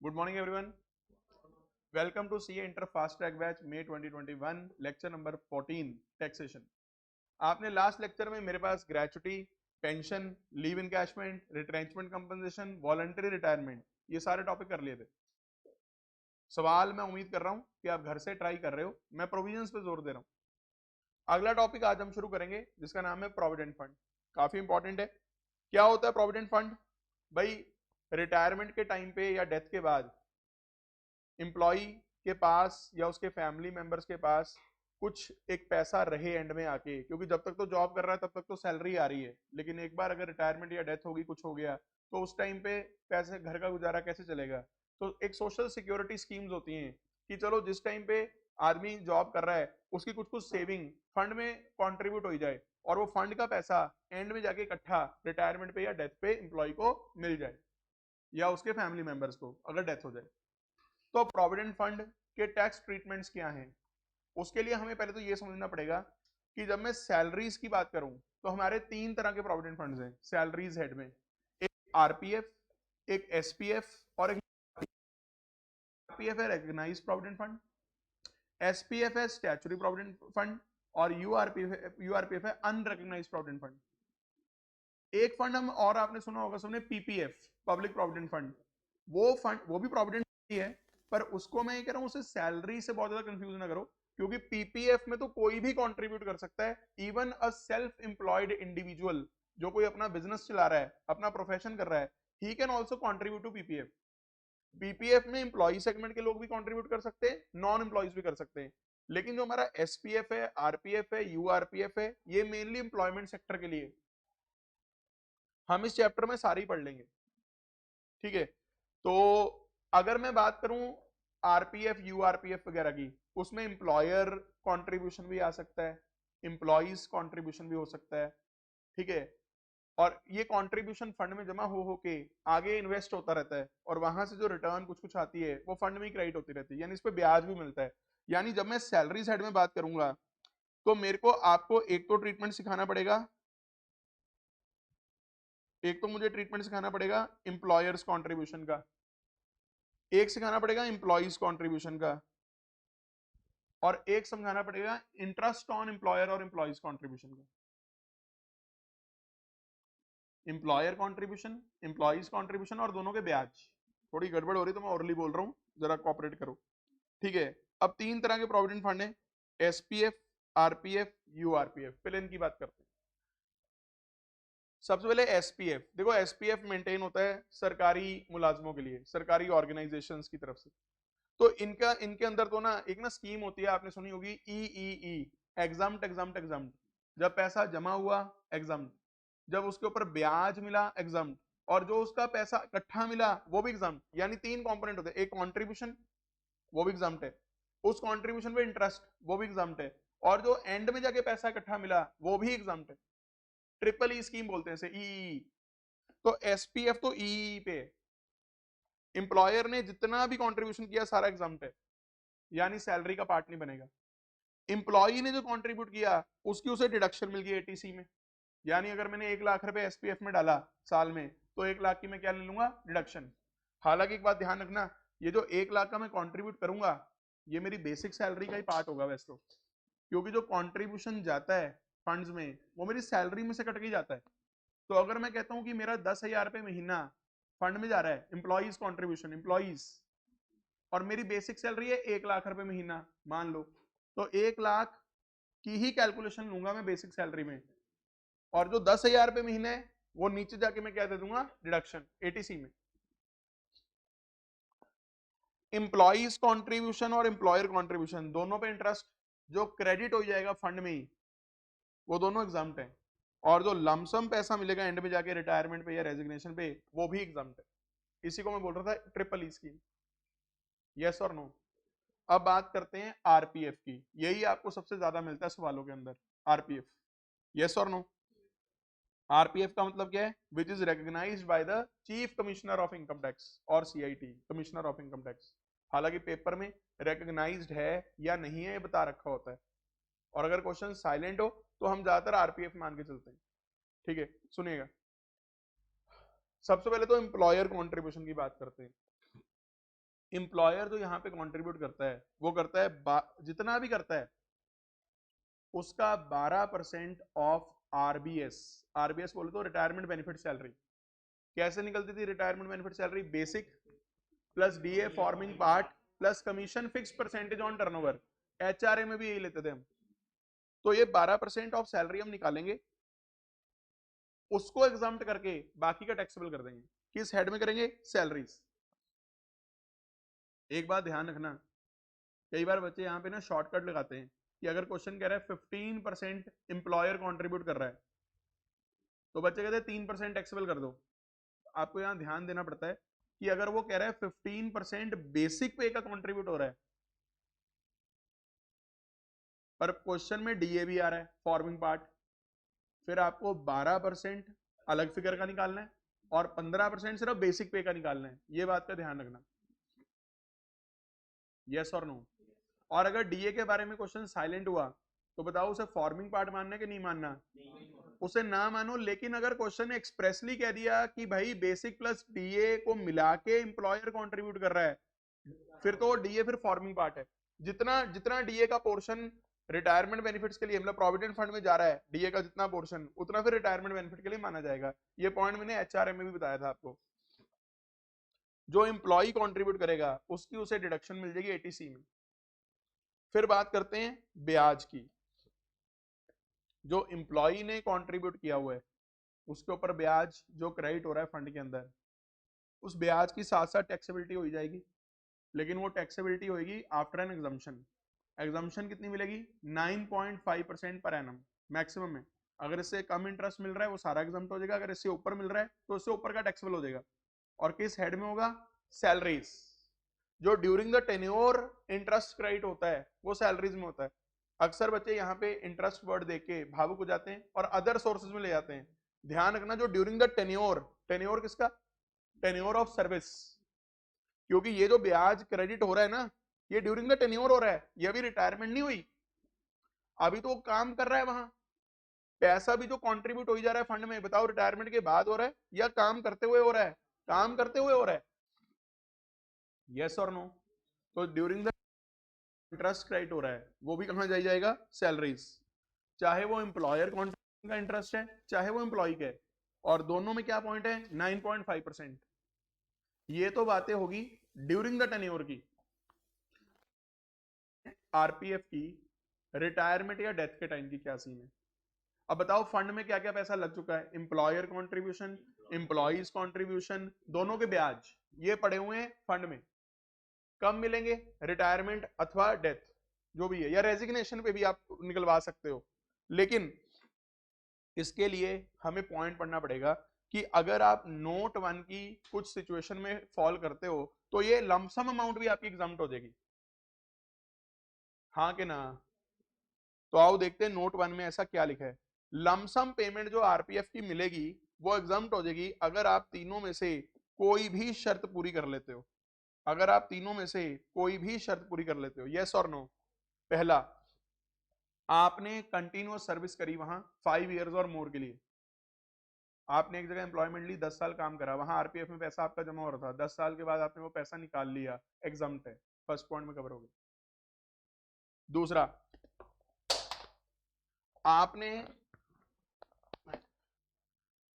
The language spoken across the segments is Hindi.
Good morning everyone. Welcome to CA Inter Fast Track Batch May 2021 lecture number 14 taxation. आपने लास्ट लेक्चर में मेरे पास gratuity, pension, leave encashment, retrenchment compensation, voluntary retirement ये सारे टॉपिक कर लिए थे। सवाल मैं उम्मीद कर रहा हूं कि आप घर से ट्राई कर रहे हो। मैं प्रोविजंस पे जोर दे रहा हूं। अगला टॉपिक आज हम शुरू करेंगे जिसका नाम है प्रोविडेंट फंड। काफी इंपॉर्टेंट है। क्या होता है प्रोविडेंट फंड? भाई रिटायरमेंट के टाइम पे या डेथ के बाद एम्प्लॉय के पास या उसके फैमिली मेंबर्स के पास कुछ एक पैसा रहे एंड में आके, क्योंकि जब तक तो जॉब कर रहा है तब तक तो सैलरी आ रही है, लेकिन एक बार अगर रिटायरमेंट या डेथ होगी, कुछ हो गया, तो उस टाइम पे पैसे, घर का गुजारा कैसे चलेगा? तो एक सोशल सिक्योरिटी स्कीम्स होती हैं कि चलो जिस टाइम पे आदमी जॉब कर रहा है उसकी कुछ कुछ सेविंग फंड में कंट्रीब्यूट हो जाए और वो फंड का पैसा एंड में जाके इकट्ठा रिटायरमेंट पे या डेथ पे एम्प्लॉय को मिल जाए या उसके फैमिली मेंबर्स को अगर डेथ हो जाए। तो प्रोविडेंट फंड के टैक्स ट्रीटमेंट्स क्या हैं? उसके लिए हमें पहले तो ये समझना पड़ेगा कि जब मैं सैलरीज की बात करूं तो हमारे तीन तरह के प्रोविडेंट फंड्स हैं सैलरीज हेड में। एक आरपीएफ, एक एसपीएफ और एक आरपीएफ है रिकॉग्नाइज प्रोविडेंट फंड, एसपीएफ है स्टैट्यूटरी प्रोविडेंट फंड और यूआरपीएफ है अनरिकॉग्नाइज्ड प्रोविडेंट फंड। एक फंड हम और आपने सुना होगा सबने, पीपीएफ, पब्लिक प्रोविडेंट फंड। वो फंड वो भी प्रोविडेंट ही है, पर उसको मैं ये कह रहा हूं उसे सैलरी से बहुत ज्यादा कंफ्यूज ना करो, क्योंकि पीपीएफ में तो कोई भी कंट्रीब्यूट कर सकता है। Even a self employed individual जो कोई अपना बिजनेस चला रहा है, अपना प्रोफेशन कर रहा है, he can also contribute to PPF. PPF में एम्प्लॉय सेगमेंट के लोग भी कंट्रीब्यूट कर सकते हैं, नॉन एम्प्लॉयज भी कर सकते हैं। लेकिन जो हमारा एसपीएफ है, आरपीएफ है, यूआरपीएफ है, ये मेनली एम्प्लॉयमेंट सेक्टर के लिए। हम इस चैप्टर में सारी पढ़ लेंगे, ठीक है? तो अगर मैं बात करूं आरपीएफ, यूआरपीएफ वगैरह की, उसमें एम्प्लॉयर कंट्रीब्यूशन भी आ सकता है, एम्प्लॉइज कंट्रीब्यूशन भी हो सकता है, ठीक है? और ये कंट्रीब्यूशन फंड में जमा हो के आगे इन्वेस्ट होता रहता है और वहां से जो रिटर्न कुछ कुछ आती है वो फंड में ही क्रेडिट होती रहती है, यानी इस पे ब्याज भी मिलता है। यानी जब मैं सैलरी साइड में बात करूंगा तो मेरे को आपको एक तो ट्रीटमेंट सिखाना पड़ेगा, एक तो मुझे ट्रीटमेंट सिखाना पड़ेगा एम्प्लॉयर्स कंट्रीब्यूशन का, एक सिखाना पड़ेगा एम्प्लॉइज कंट्रीब्यूशन का, और एक समझाना पड़ेगा इंटरेस्ट ऑन एम्प्लॉयर और एम्प्लॉइज कंट्रीब्यूशन का। एम्प्लॉयर कंट्रीब्यूशन, एम्प्लॉइज कंट्रीब्यूशन और दोनों के ब्याज। थोड़ी गड़बड़ हो रही तो मैं ओरली बोल रहा हूँ, जरा कोऑपरेट करो, ठीक है? अब तीन तरह के प्रोविडेंट फंड है, एसपीएफ, आरपीएफ, यूआरपीएफ। पहले इनकी बात करते हैं। सबसे पहले एसपीएफ। देखो एसपीएफ मेंटेन होता है सरकारी मुलाजमों के लिए, सरकारी ऑर्गेनाइजेशंस की तरफ से। तो इनका, इनके अंदर तो ना एक ना स्कीम होती है, आपने सुनी होगी, ई एग्जाम्ट एग्जाम्ट एग्जाम्ट। जब पैसा जमा हुआ एग्जाम्ट, जब उसके ऊपर ब्याज मिला एग्जाम्ट, और जो उसका पैसा इकट्ठा मिला वो भी एग्जाम्ट। यानी तीन कंपोनेंट होते हैं, एक कॉन्ट्रीब्यूशन वो भी एग्जाम्ट है, उस कॉन्ट्रीब्यूशन पे इंटरेस्ट वो भी एग्जाम्ट है, और जो एंड में जाके पैसा इकट्ठा मिला वो भी एग्जाम्ट है। ट्रिपल ई स्कीम बोलते हैं इसे, ई। तो एसपीएफ तो ई पे, एम्प्लॉयर ने जितना भी कंट्रीब्यूशन किया सारा एग्जाम्ट है, यानी सैलरी का पार्ट नहीं बनेगा। एम्प्लॉई ने जो कंट्रीब्यूट किया उसकी उसे डिडक्शन मिल गई एटीसी में, यानी अगर मैंने 1 लाख रुपए एसपीएफ में डाला साल में, तो 1 लाख की मैं क्या ले लूंगा? डिडक्शन। हालांकि एक बात ध्यान रखना, ये जो 1 लाख का मैं कंट्रीब्यूट करूंगा ये मेरी बेसिक सैलरी का ही पार्ट होगा वैसे तो, क्योंकि जो कंट्रीब्यूशन जाता है फंड्स में वो मेरी सैलरी में से कट के जाता है। तो अगर मैं कहता हूं कि मेरा 10,000 रुपए महीना फंड में जा रहा है, एम्प्लॉइज कॉन्ट्रीब्यूशन, एम्प्लॉइज, और मेरी बेसिक सैलरी है 1 लाख रुपए महीना मान लो, तो 1 लाख की ही कैलकुलेशन लूंगा मैं बेसिक सैलरी में, और जो 10,000 रुपए महीने है वो नीचे जाके मैं क्या दे दूंगा? डिडक्शन एटीसी में। एम्प्लॉइज कंट्रीब्यूशन और एम्प्लॉयर कंट्रीब्यूशन दोनों पे इंटरेस्ट जो क्रेडिट हो जाएगा फंड में ही, वो दोनों एग्जाम्ट है, और जो लमसम पैसा मिलेगा एंड में जाके रिटायरमेंट पे या रेजिग्नेशन पे वो भी एग्जाम्ट है। इसी को मैं बोल रहा था ट्रिपल ई स्कीम। यस और नो? अब बात करते हैं आरपीएफ की, यही आपको सबसे ज्यादा मिलता है सवालों के अंदर, आरपीएफ। यस और नो? आरपीएफ का मतलब क्या है? Which is recognized by the chief commissioner of income tax और CIT, commissioner of income tax. हालांकि पेपर में रिकॉग्नाइज्ड है या नहीं है ये बता रखा होता है, और अगर क्वेश्चन साइलेंट हो तो हम ज्यादातर आरपीएफ मान के चलते हैं, ठीक है? सुनिएगा, सबसे पहले तो एम्प्लॉयर कॉन्ट्रीब्यूशन की बात करते हैं। एम्प्लॉयर जो यहाँ पे कंट्रीब्यूट करता है वो करता है जितना भी करता है उसका 12% ऑफ आरबीएस। आरबीएस बोले तो रिटायरमेंट बेनिफिट सैलरी। कैसे निकलती थी retirement benefit salary? Basic plus DA forming part plus commission fix percentage on turnover. HRA में भी यही लेते थे हम। तो ये 12% ऑफ सैलरी हम निकालेंगे, उसको एग्जाम्प्ट करके बाकी का टैक्सेबल कर देंगे। किस हेड में करेंगे? सैलरीज। एक बात ध्यान रखना, कई बार बच्चे यहाँ पे ना शॉर्टकट लगाते हैं कि अगर क्वेश्चन कह रहा है 15% एम्प्लॉयर कॉन्ट्रीब्यूट कर रहा है तो बच्चे कहते हैं 3% टैक्सेबल कर दो। आपको यहाँ ध्यान देना पड़ता है कि अगर वो कह रहा है 15% बेसिक पे का कॉन्ट्रीब्यूट हो रहा है पर क्वेश्चन में डीए भी आ रहा है फॉर्मिंग पार्ट, फिर आपको 12% अलग फिगर का निकालना है और 15% सिर्फ बेसिक पे का निकालना है। ये बात का ध्यान रखना। यस और नो? और अगर डीए के बारे में क्वेश्चन साइलेंट हुआ तो बताओ उसे फॉर्मिंग पार्ट मानना है कि नहीं मानना? उसे ना मानो, लेकिन अगर क्वेश्चन ने एक्सप्रेसली कह दिया कि भाई बेसिक प्लस डीए को मिला के एम्प्लॉयर कॉन्ट्रीब्यूट कर रहा है फिर तो डीए फिर फॉर्मिंग पार्ट है। जितना जितना डीए का पोर्शन रिटायरमेंट बेनिफिट्स के लिए मतलब प्रोविडेंट फंड में जा रहा है, डीए का जितना पोर्शन उतना फिर रिटायरमेंट बेनिफिट के लिए माना जाएगा। ये पॉइंट मैंने एचआरए में भी बताया था आपको। जो एम्प्लॉय कंट्रीब्यूट करेगा उसकी उसे डिडक्शन मिल जाएगी एटीसी में। फिर बात करते हैं ब्याज की। जो एम्प्लॉय ने कंट्रीब्यूट किया हुआ है उसके ऊपर ब्याज जो क्रेडिट हो रहा है फंड के अंदर, उस ब्याज की साथ साथ टैक्सेबिलिटी हो जाएगी, लेकिन वो टैक्सेबिलिटी होगी आफ्टर एन एग्जम्पशन। एग्जम्पशन कितनी मिलेगी? 9.5% पर एनम मैक्सिमम में। अगर इससे कम इंटरेस्ट मिल रहा है वो सारा एग्जम्प्ट हो जाएगा, अगर इससे ऊपर मिल रहा है तो इससे ऊपर का टैक्सेबल हो जाएगा। और किस हेड में होगा? सैलरीज। जो during the tenure interest credit होता है वो सैलरीज में होता है। अक्सर बच्चे यहाँ पे इंटरेस्ट वर्ड देख के भावुक हो जाते हैं और अदर सोर्सेज में ले जाते हैं। ध्यान रखना, जो ड्यूरिंग द टेन्योर, टेन्योर किसका? Tenure of service. क्योंकि ये जो ब्याज क्रेडिट हो रहा है ना ये ड्यूरिंग द टेन्योर हो रहा है, ये अभी रिटायरमेंट नहीं हुई, अभी तो वो काम कर रहा है वहां। पैसा भी जो कंट्रीब्यूट हो जा रहा है फंड में, बताओ रिटायरमेंट के बाद हो रहा है या काम करते हुए हो रहा है? काम करते हुए हो रहा है। यस और नो? तो ड्यूरिंग द इंटरेस्ट क्रेडिट हो रहा है वो भी कहां जाएगा? सैलरीज। चाहे वो एम्प्लॉयर कॉन्ट्रीब्यूशन का इंटरेस्ट है चाहे वो एम्प्लॉय का है, और दोनों में क्या पॉइंट है? 9.5%। ये तो बातें होगी ड्यूरिंग द टेन्योर की। आरपीएफ की रिटायरमेंट या डेथ के टाइम की क्या सीन है? अब बताओ फंड में क्या क्या पैसा लग चुका है? एम्प्लॉयर कंट्रीब्यूशन, एम्प्लॉइज कंट्रीब्यूशन, दोनों के ब्याज ये पड़े हुए हैं फंड में। कब मिलेंगे? रिटायरमेंट अथवा डेथ जो भी है, या रेजिग्नेशन पे भी आप निकलवा सकते हो। लेकिन इसके लिए हमें पॉइंट पढ़ना पड़ेगा कि अगर आप नोट 1 की कुछ सिचुएशन में फॉल करते हो तो ये लमसम अमाउंट भी आपकी एग्जाम्प्ट हो जाएगी। हाँ कि ना? तो आओ देखते हैं नोट 1 में ऐसा क्या लिखा है। लमसम पेमेंट जो आरपीएफ की मिलेगी वो एग्जाम्प्ट हो जाएगी अगर आप तीनों में से कोई भी शर्त पूरी कर लेते हो। अगर आप तीनों में से कोई भी शर्त पूरी कर लेते हो। यस और नो? पहला, आपने कंटिन्यूअस सर्विस करी वहां 5 इयर्स और मोर के लिए। आपने एक जगह एम्प्लॉयमेंट ली, 10 साल काम करा, वहां आरपीएफ में पैसा आपका जमा हो रहा था, 10 साल के बाद आपने वो पैसा निकाल लिया, एग्जाम्प्ट है। फर्स्ट पॉइंट में कवर हो गया। दूसरा, आपने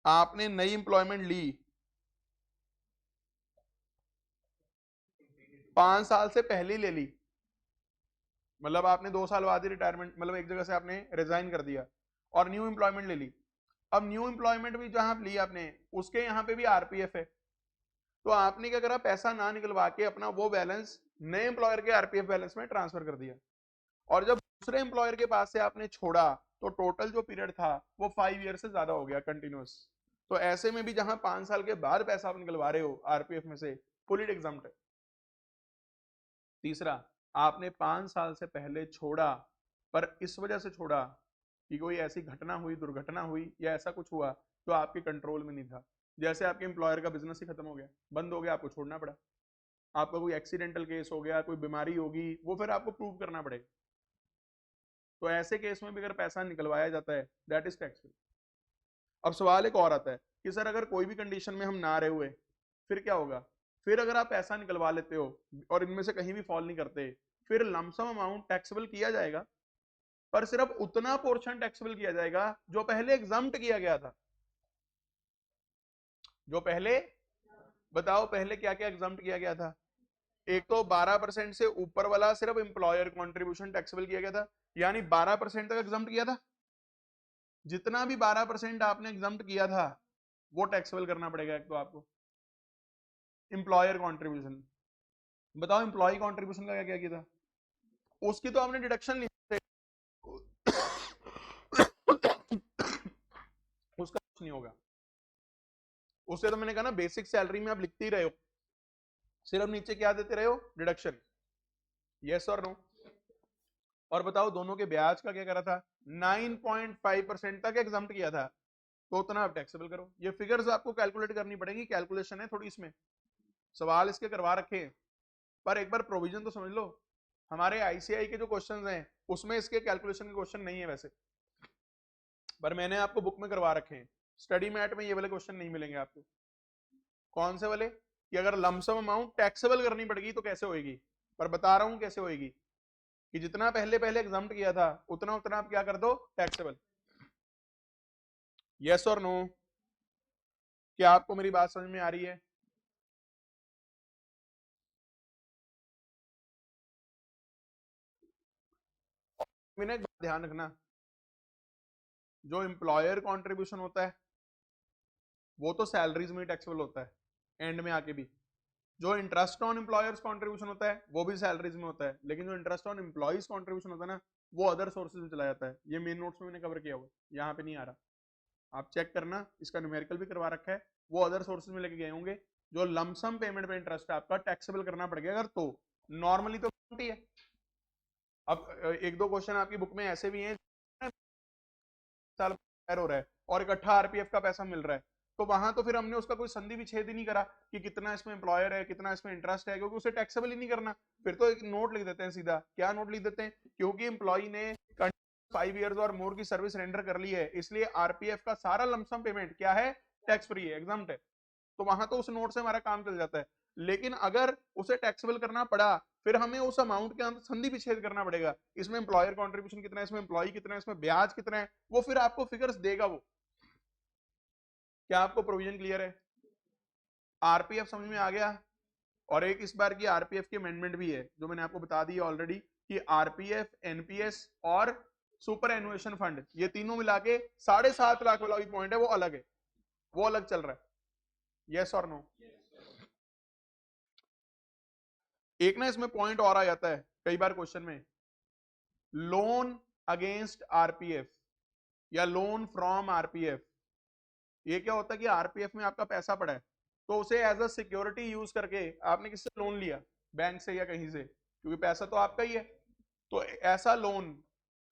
आपने नई एम्प्लॉयमेंट ली 5 साल से पहले ले ली, मतलब आपने 2 साल बाद ही रिटायरमेंट, मतलब एक जगह से आपने रिजाइन कर दिया और न्यू एम्प्लॉयमेंट ले ली। अब न्यू एम्प्लॉयमेंट भी जहां ली आपने उसके यहाँ पे भी आरपीएफ है, तो आपने क्या करा? पैसा ना निकलवा के अपना वो बैलेंस नए एम्प्लॉयर के आरपीएफ बैलेंस में ट्रांसफर कर दिया, और जब दूसरे एम्प्लॉयर के पास से आपने छोड़ा तो टोटल जो पीरियड था वो 5 ईयर से ज्यादा हो गया कंटिन्यूअस। तो ऐसे में भी जहां 5 साल के बाद पैसा आप निकलवा रहे हो आरपीएफ में से, फुल एग्जाम्प्ट है। तीसरा, आपने 5 साल से पहले छोड़ा पर इस वजह से छोड़ा कि कोई ऐसी घटना हुई, दुर्घटना हुई या ऐसा कुछ हुआ तो आपके कंट्रोल में नहीं था। जैसे आपके एम्प्लॉयर का बिजनेस ही खत्म हो गया, बंद हो गया, आपको छोड़ना पड़ा। आपका कोई एक्सीडेंटल केस हो गया, कोई बीमारी होगी, वो फिर आपको प्रूव करना पड़ेगा। तो ऐसे केस में भी अगर पैसा निकलवाया जाता है दैट इज टैक्सेबल। अब सवाल एक और आता है कि सर अगर कोई भी कंडीशन में हम ना रहे हुए फिर क्या होगा? फिर अगर आप ऐसा निकलवा लेते हो और इनमें से कहीं भी फॉल नहीं करते, फिर लमसम अमाउंट टैक्सेबल किया जाएगा, पर सिर्फ उतना पोर्शन टैक्सेबल किया जाएगा जो पहले एग्जम्प्ट किया गया था। जो पहले, बताओ पहले क्या क्या एग्जम्प्ट किया गया था? एक तो 12% से ऊपर वाला सिर्फ एम्प्लॉयर कंट्रीब्यूशन टैक्सेबल किया गया था, यानी 12% तक एग्जम्प्ट किया था। जितना भी 12% आपने एग्जम्प्ट किया था वो टैक्सेबल करना पड़ेगा। एक तो आपको एम्प्लॉयर कंट्रीब्यूशन, बताओ एम्प्लॉय कंट्रीब्यूशन का क्या क्या किया था? उसकी तो आपने डिडक्शन ली उसका कुछ नहीं होगा। उससे तो मैंने कहा ना, बेसिक सैलरी में आप लिखते ही रहे हो, सिर्फ नीचे क्या देते रहे हो? डिडक्शन। यस और नो? और बताओ दोनों के ब्याज का क्या करा था? 9.5% तक एग्जम्प्ट किया था, तो उतना आप टैक्सेबल करो। ये फिगर्स आपको कैलकुलेट करनी पड़ेगी, कैलकुलेशन है थोड़ी इसमें, सवाल इसके करवा रखे हैं, पर एक बार प्रोविजन तो समझ लो। हमारे आईसीआई के जो क्वेश्चंस हैं उसमें इसके कैलकुलेशन के क्वेश्चन नहीं है वैसे, पर मैंने आपको बुक में करवा रखे हैं। स्टडी मैट में ये वाले क्वेश्चन नहीं मिलेंगे आपको। कौन से वाले? कि अगर लमसम अमाउंट टैक्सेबल करनी पड़ेगी तो कैसे होएगी, पर बता रहा हूं कैसे होएगी, कि जितना पहले पहले एग्जम्प्ट किया था उतना उतना आप क्या कर दो? टैक्सेबल। यस और नो? क्या आपको मेरी बात समझ में आ रही है? मैंने एक बात ध्यान रखना, जो एम्प्लॉयर कंट्रीब्यूशन होता है वो तो सैलरीज में टैक्सेबल होता है एंड में आके भी। जो इंटरेस्ट ऑन एम्प्लॉयर्स कंट्रीब्यूशन होता है वो भी सैलरीज में होता है, लेकिन जो इंटरेस्ट ऑन एम्प्लॉइज कंट्रीब्यूशन होता है ना, वो अदर सोर्सेज में चला जाता है। ये मेन नोट्स में मैंने कवर किया हुआ, यहाँ पे नहीं आ रहा, आप चेक करना, इसका न्यूमेरिकल भी करवा रखा है। वो अदर सोर्सेज में लेके गए होंगे। जो लमसम पेमेंट पे इंटरेस्ट है आपका टैक्सेबल करना पड़ गया अगर, तो नॉर्मली तो है। अब एक दो क्वेश्चन आपकी बुक में ऐसे भी हैं साल हो रहा है और इकट्ठा आरपीएफ का पैसा मिल रहा है, तो वहां तो फिर हमने उसका कोई संधि विच्छेद ही नहीं करा कि कितना इसमें एम्प्लॉयर है कितना इसमें इंटरेस्ट है, क्योंकि उसे टैक्सेबल ही नहीं करना। फिर तो एक नोट लिख देते हैं सीधा। क्या नोट लिख देते हैं? क्योंकि एम्प्लॉय ने 5 इयर्स और मोर की सर्विस रेंडर कर ली है, इसलिए आरपीएफ का सारा लमसम पेमेंट क्या है? टैक्स फ्री है, एग्जम्प्ट है। तो वहां तो उस नोट से हमारा काम चल जाता है। लेकिन अगर उसे टैक्सेबल करना पड़ा, फिर हमें उस अमाउंट के अंदर संधि विच्छेद करना पड़ेगा, इसमें एम्प्लॉयर कंट्रीब्यूशन कितना है, इसमें एम्प्लॉय कितना है, इसमें ब्याज कितना है, वो फिर आपको फिगर्स देगा वो। क्या आपको प्रोविजन क्लियर है? आरपीएफ समझ में आ गया? और एक इस बार की आरपीएफ की अमेंडमेंट भी है जो मैंने आपको बता दी है ऑलरेडी, कि आरपीएफ, एनपीएस और सुपर एनुएशन फंड, ये तीनों मिला के 7.5 लाख वाला पॉइंट है, वो अलग है, वो अलग चल रहा है। यस और नो? एक ना इसमें पॉइंट और आ जाता है कई बार क्वेश्चन में, लोन अगेंस्ट आरपीएफ या लोन फ्रॉम आरपीएफ। ये क्या होता है कि आरपीएफ में आपका पैसा पड़ा है, तो उसे एज अ सिक्योरिटी यूज करके आपने किससे लोन लिया? बैंक से या कहीं से, क्योंकि पैसा तो आपका ही है। तो ऐसा लोन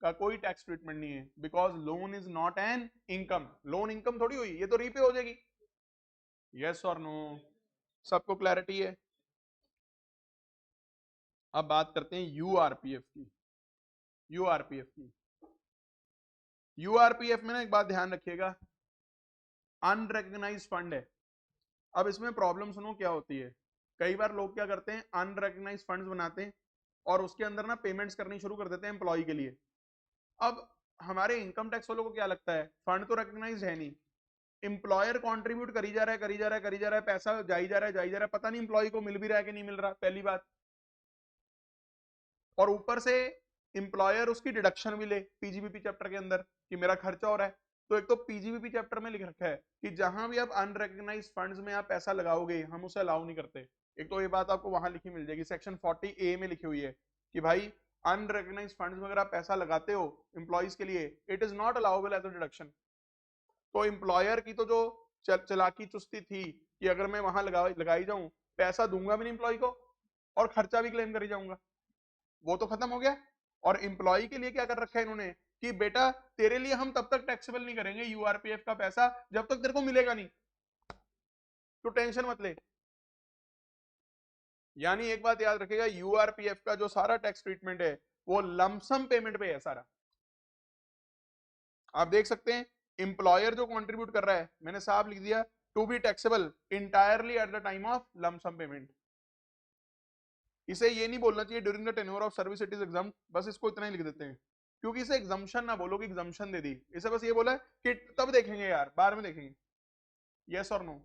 का कोई टैक्स ट्रीटमेंट नहीं है, because loan is not an income. Loan income थोड़ी हुई, ये तो रीपे हो जाएगी। यस और नो? सबको क्लैरिटी है? अब बात करते हैं यूआरपीएफ की। यूआरपीएफ की, यूआरपीएफ में ना एक बात ध्यान रखिएगा, अनरिकग्नाइज फंड है। अब इसमें प्रॉब्लम सुनो क्या होती है। कई बार लोग क्या करते हैं, अनरिकग्नाइज फंड्स बनाते हैं और उसके अंदर ना पेमेंट्स करनी शुरू कर देते हैं एम्प्लॉय के लिए। अब हमारे इनकम टैक्स वालों को क्या लगता है, फंड तो रिकग्नाइज है नहीं, एम्प्लॉयर कंट्रीब्यूट करी जा रहा है, करी जा रहा है, करी जा रहा है, पैसा जाई जा रहा है, जाई जा रहा है, पता नहीं एम्प्लॉय को मिल भी रहा है कि नहीं मिल रहा, पहली बात। और ऊपर से एम्प्लॉयर उसकी डिडक्शन भी ले पीजीबीपी चैप्टर के अंदर कि मेरा खर्चा हो रहा है। तो एक तो पीजीबीपी चैप्टर में लिख रखा है कि जहां भी आप अनरिकग्नाइज्ड फंड्स में आप पैसा लगाओगे हम उसे अलाउ नहीं करते। एक तो ये बात आपको वहां लिखी मिल जाएगी, सेक्शन 40A में लिखी हुई है कि भाई अनरिकग्नाइज्ड फंड्स में अगर आप पैसा लगाते हो एम्प्लॉइज के लिए, it is not allowable as a deduction. तो एम्प्लॉयर की तो जो चलाकी चुस्ती थी कि अगर मैं वहां लगाई जाऊं, पैसा दूंगा भी नहीं एम्प्लॉय को और खर्चा भी क्लेम करी जाऊंगा, वो तो खत्म हो गया। और एम्प्लॉय के लिए क्या कर रखा है इन्होंने कि बेटा तेरे लिए हम तब तक टैक्सेबल नहीं करेंगे यूआरपीएफ का पैसा जब तक तेरे को मिलेगा नहीं, तो टेंशन मत ले। यानी एक बात याद रखिएगा, यूआरपीएफ का जो सारा टैक्स ट्रीटमेंट है वो लमसम पेमेंट पे है सारा। आप देख सकते हैं एम्प्लॉयर जो कंट्रीब्यूट कर रहा है, मैंने साफ लिख दिया to be taxable entirely at the time of lump sum payment. इसे ये नहीं बोलना चाहिए during the tenure of service it is exempt, बस इसको इतना ही लिख देते हैं, क्योंकि इसे एग्जाम्शन ना बोलो कि एग्जाम्शन दे दी, इसे बस ये बोला है कि तब देखेंगे यार, बाद में देखेंगे। यस और नो?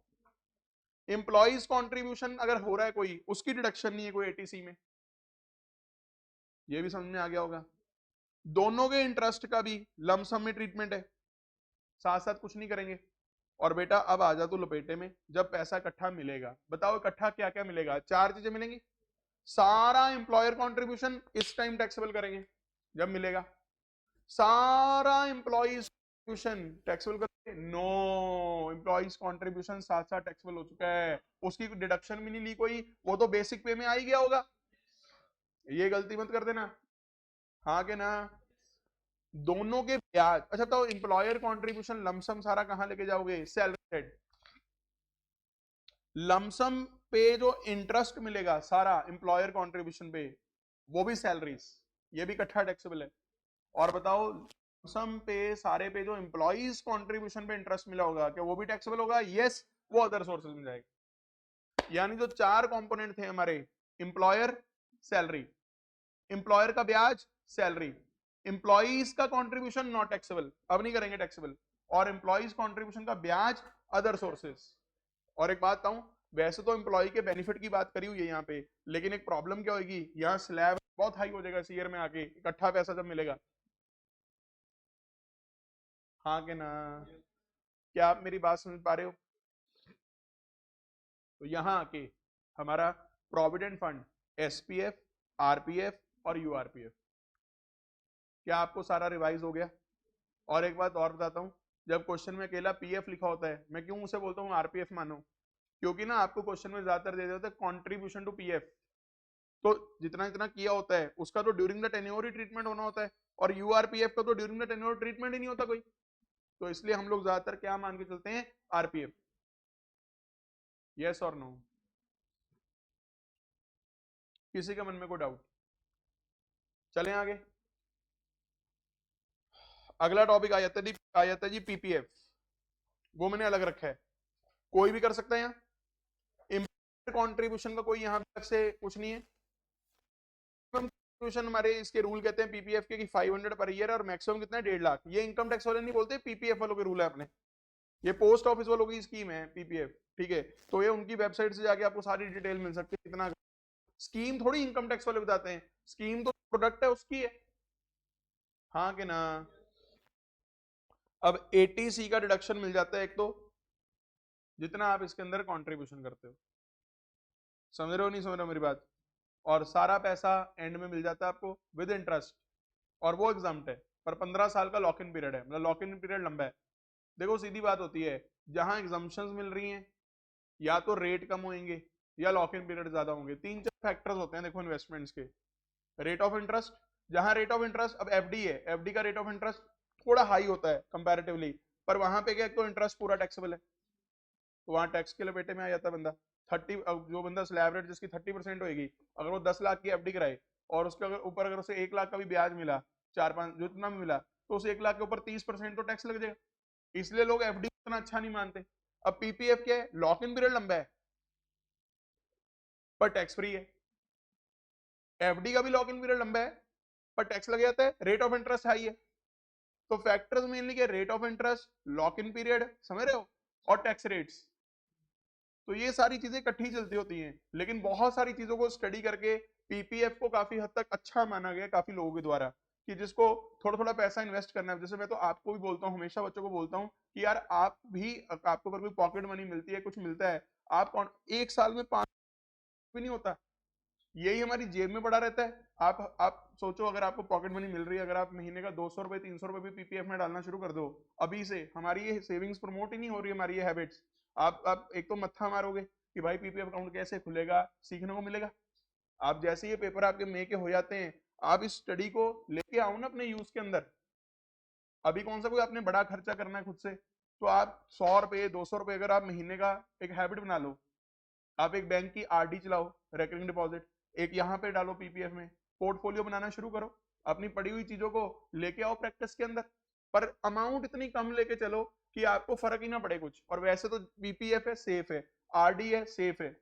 एम्प्लॉइज कॉन्ट्रीब्यूशन अगर हो रहा है कोई, उसकी डिडक्शन नहीं है कोई एटीसी में, ये भी समझ में आ गया होगा। दोनों के इंटरेस्ट का भी लमसम में ट्रीटमेंट है, साथ साथ कुछ नहीं करेंगे। और बेटा अब आ जा तू लपेटे में, जब पैसा इकट्ठा मिलेगा, बताओ इकट्ठा क्या क्या मिलेगा? चार चीजें मिलेंगी। सारा एम्प्लॉयर कॉन्ट्रीब्यूशन इस टाइम टैक्सेबल करेंगे जब मिलेगा, सारा एम्प्लॉइज कॉन्ट्रीब्यूशन टैक्सेबल करेंगे। नो, एम्प्लॉइज कॉन्ट्रीब्यूशन साथ साथ टैक्सेबल हो चुका है, उसकी डिडक्शन भी नहीं ली कोई, वो तो बेसिक पे में आ ही गया होगा। ये गलती मत कर देना, हाँ के ना? दोनों के ब्याज, अच्छा तो एम्प्लॉयर कॉन्ट्रीब्यूशन लमसम सारा कहां लेके जाओगे? Salary head. लमसम पे जो इंटरेस्ट मिलेगा सारा एम्प्लॉयर कॉन्ट्रीब्यूशन पे, वो भी सैलरीज, ये भी इकट्ठा टैक्सेबल है। और बताओ लमसम पे सारे पे जो एम्प्लॉइज कॉन्ट्रीब्यूशन पे इंटरेस्ट मिला होगा, क्या वो भी टैक्सेबल होगा? यस, वो अदर सोर्सेज में जाएगा। यानी जो चार कंपोनेंट थे हमारे, एम्प्लॉयर सैलरी, एम्प्लॉयर का ब्याज सैलरी, एम्प्लॉइज का कंट्रीब्यूशन नॉट टैक्सेबल, अब नहीं करेंगे टैक्सेबल, और एम्प्लॉइज कंट्रीब्यूशन का ब्याज अदर सोर्सेज। और एक बात बताऊं, वैसे तो एम्प्लॉय के बेनिफिट की बात करी हुई है यहाँ पे, लेकिन एक प्रॉब्लम क्या होगी, यहाँ स्लैब बहुत हाई हो जाएगा इस ईयर में आके, इकट्ठा पैसा जब मिलेगा। हाँ के ना? क्या आप मेरी बात समझ पा रहे हो? तो यहाँ आके हमारा प्रोविडेंट फंड, एसपीएफ, आरपीएफ और यूआरपीएफ, क्या आपको सारा रिवाइज हो गया? और एक बात और बताता हूं, जब क्वेश्चन में अकेला पीएफ लिखा होता है, मैं क्यों उसे बोलता हूँ आरपीएफ मानो, क्योंकि ना आपको क्वेश्चन में ज्यादातर दे देते हैं कॉन्ट्रीब्यूशन टू पीएफ, तो जितना जितना किया होता है उसका तो during the tenure he treatment होना होता है, और यूआरपीएफ का तो ड्यूरिंग द टेन्योर ट्रीटमेंट ही नहीं होता कोई, तो इसलिए हम लोग ज्यादातर क्या मान के चलते हैं? आरपीएफ। यस और नो? किसी के मन में कोई डाउट? चलें आगे। अगला टॉपिक आ जाता है जी पीपीएफ, वो मैंने अलग रखा है, कोई भी कर सकता है यहाँ, एम्प्लॉयर कॉन्ट्रीब्यूशन का कोई यहाँ से कुछ नहीं है। कंट्रीब्यूशन हमारे इसके रूल कहते हैं पीपीएफ के कि 500 पर ईयर, और मैक्सिमम कितना है? 1.5 लाख। ये इनकम टैक्स वाले नहीं बोलते, पीपीएफ वालों के रूल है अपने, ये पोस्ट ऑफिस वालों की स्कीम है पीपीएफ, ठीक है? तो ये उनकी वेबसाइट से जाके आपको सारी डिटेल मिल सकती है कितना। स्कीम थोड़ी इनकम टैक्स वाले बताते हैं, स्कीम तो प्रोडक्ट है उसकी है, हाँ कि ना? अब एटीसी का डिडक्शन मिल जाता है एक तो, जितना आप इसके अंदर कंट्रीब्यूशन करते हो, समझ रहे हो नहीं समझ रहे हो मेरी बात? और सारा पैसा एंड में मिल जाता है आपको विद इंटरेस्ट, और वो एग्जाम्प्ट है, पर 15 साल का लॉक इन पीरियड है, मतलब लॉक इन पीरियड लंबा है। देखो सीधी बात होती है, जहां एग्जाम्पशंस मिल रही हैं, या तो रेट कम होंगे या लॉक इन पीरियड ज्यादा होंगे, तीन चार फैक्टर्स होते हैं देखो इन्वेस्टमेंट्स के। रेट ऑफ इंटरेस्ट, जहां रेट ऑफ इंटरेस्ट, अब एफडी है, एफडी का रेट ऑफ इंटरेस्ट थोड़ा हाई होता है कंपैरेटिवली, पर वहां पे क्या, तो इंटरेस्ट पूरा टैक्सेबल है, तो वहां टैक्स के लपेटे में आ जाता है बंदा। 30, जो बंदा स्लैब रेट जिसकी 30% होगी, अगर वो 10 लाख की एफडी कराए, और उसके अगर ऊपर अगर उसे 1 लाख का भी ब्याज मिला, चार पांच जो इतना भी मिला, तो उसे 1 लाख के ऊपर 30% तो टैक्स लग जाएगा, इसलिए लोग एफडी उतना अच्छा नहीं मानते। अब पीपीएफ क्या है? लॉक इन पीरियड लंबा है पर टैक्स फ्री है, एफडी का भी लॉक इन पीरियड लंबा है पर टैक्स लग जाता है, रेट ऑफ इंटरेस्ट हाई है। तो फैक्टर्स मेनली क्या? Rate of interest, lock in period, समझ रहे हो, और टैक्स रेट्स। तो ये सारी चीजें इकट्ठी चलती होती हैं, लेकिन बहुत सारी चीजों को स्टडी करके पीपीएफ को काफी हद तक अच्छा माना गया काफी लोगों के द्वारा, कि जिसको थोड़ा थोड़ा पैसा इन्वेस्ट करना है। जैसे मैं तो आपको भी बोलता हूँ, हमेशा बच्चों को बोलता हूँ कि यार आप भी, आपको अगर कोई पॉकेट मनी मिलती है, कुछ मिलता है, आप एक साल में 5 भी नहीं होता, यही हमारी जेब में पड़ा रहता है। आप सोचो, अगर आपको पॉकेट मनी मिल रही है, अगर आप महीने का 200 रुपए 300 रुपए भी पीपीएफ में डालना शुरू कर दो अभी से, हमारी ये सेविंग्स प्रमोट ही नहीं हो रही है, हमारी ये हैबिट्स। आप एक तो मत्था मारोगे कि भाई पीपीएफ अकाउंट कैसे खुलेगा, सीखने को मिलेगा। आप जैसे ये पेपर आपके मे के हो जाते हैं, आप इस स्टडी को लेके आओ ना अपने यूज के अंदर। अभी कौन सा कोई आपने बड़ा खर्चा करना है खुद से, तो आप 100 रुपए 200 रुपए अगर आप महीने का एक हैबिट बना लो, आप एक बैंक की आरडी चलाओ, रेकरिंग डिपॉजिट, एक यहाँ पे डालो पीपीएफ में, पोर्टफोलियो बनाना शुरू करो, अपनी पड़ी हुई चीजों को लेके आओ प्रैक्टिस के अंदर। पर अमाउंट इतनी कम लेके चलो कि आपको फर्क ही ना पड़े कुछ। और वैसे तो बीपीएफ है, सेफ है, आरडी है, सेफ है।